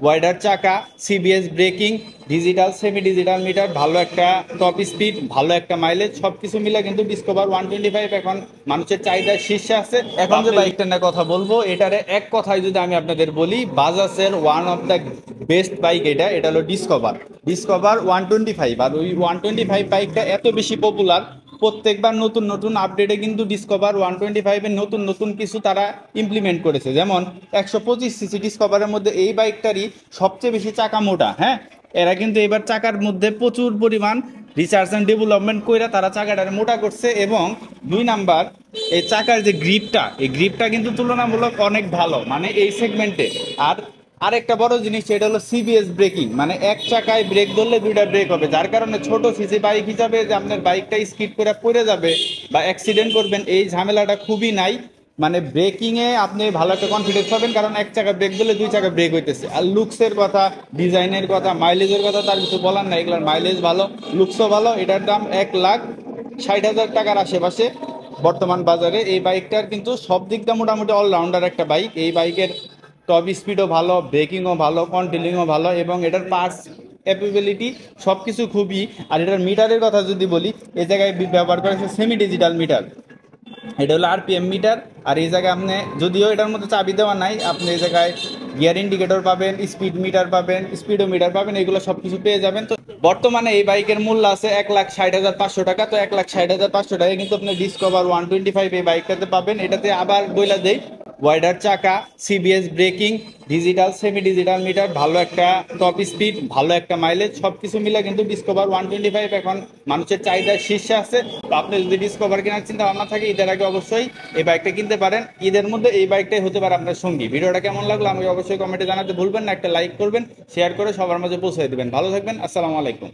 Wider চাকা, CBS breaking, digital semi digital meter, ভালো একটা টপ স্পিড, ভালো একটা মাইলেজ, সবকিছু মিলে কিন্তু ডিসকভার 125 এখন মানুষের চাহিদার শীর্ষে আছে। এখন যে বাইকটা নিয়ে কথা বলবো, এটারে এক কথায় যদি আমি আপনাদের বলি, বাজাজের one of the best bike এটা হলো ডিসকভার 125। আর ওই 125 বাইকটা এত বেশি পপুলার, প্রত্যেকবার নতুন নতুন আপডেটে কিন্তু ডিসকভার 125-এর নতুন নতুন কিছু তারা ইমপ্লিমেন্ট করেছে। যেমন 125 সিসি ডিসকভারের মধ্যে এই বাইকটারই সবচেয়ে বেশি চাকা মোটা। হ্যাঁ, এরা কিন্তু এবার চাকার মধ্যে প্রচুর পরিমাণ রিসার্চ অ্যান্ড ডেভেলপমেন্ট করে তারা চাকাটারে মোটা করছে। এবং 2 নাম্বার, এই চাকার যে গ্রিপটা, এই গ্রিপটা কিন্তু তুলনামূলক অনেক ভালো মানে এই সেগমেন্টে। আর আরেকটা বড় জিনিস, সেটা হলো সিবিএস ব্রেকিং, মানে এক চাকায় ব্রেক ধরলে দুইটা ব্রেক হবে, যার কারণে ছোট সিসি বাইক হিসাবে যে আপনার বাইকটা স্কিড করে পড়ে যাবে বা অ্যাক্সিডেন্ট করবেন, এই ঝামেলাটা খুবই নাই। মানে ব্রেকিংয়ে আপনি ভালো একটা কনফিডেন্স পাবেন, কারণ এক চাকা ব্রেক দিলে দুই চাকা ব্রেক হইতেছে। আর লুকসের কথা, ডিজাইনের কথা, মাইলেজের কথা তার কিছু বলার নাই, এগুলোর মাইলেজ ভালো, লুকসও ভালো। এটার দাম 1,60,000 টাকার আশেপাশে বর্তমান বাজারে। এই বাইকটার কিন্তু সব দিক দিয়ে মোটামুটি অলরাউন্ডার একটা বাইক। এই বাইকের টপ স্পিডও ভালো, ব্রেকিংও ভালো, কন্ট্রোলিংও ভালো, এবং এটার পার্টস ক্যাপেবিলিটি সব কিছু খুবই। আর এটার মিটারের কথা যদি বলি, এই জায়গায় ব্যবহার করা হচ্ছে সেমি ডিজিটাল মিটার, এটা হলো আরপিএম মিটার। আর এই জায়গায় আপনি, যদিও এটার মধ্যে চাবি দেওয়া নাই, আপনি এই জায়গায় গিয়ার ইন্ডিকেটর পাবেন, স্পিড মিটার পাবেন, স্পিডোমিটার পাবেন, এগুলো সব কিছু পেয়ে যাবেন। তো বর্তমানে এই বাইকের মূল্য আছে 1,60,500 টাকা। তো 1,60,500 টাকায় কিন্তু আপনি ডিসকভার 125 এই বাইকটাতে পাবেন। এটাতে আবার বইলা দেই, ওয়াইডার চাকা, CBS breaking, digital semi digital meter, ভালো একটা টপ স্পিড, ভালো একটা মাইলেজ, সবকিছু মিলে কিন্তু ডিসকভার 125 এখন মানুষের চাহিদার শীর্ষে আছে। তো আপনি যদি ডিসকভার কেনার চিন্তা ভাবনা থাকে, ঈদের আগে অবশ্যই এই বাইকটা কিনতে পারেন। ঈদের মধ্যে এই বাইকটাই হতে পারে আপনার সঙ্গী। ভিডিওটা কেমন লাগলো আমাকে অবশ্যই কমেন্টে জানাতে ভুলবেন না। একটা লাইক করবেন, শেয়ার করে সবার মাঝে পৌঁছে দেবেন। ভালো থাকবেন, আসসালামু আলাইকুম।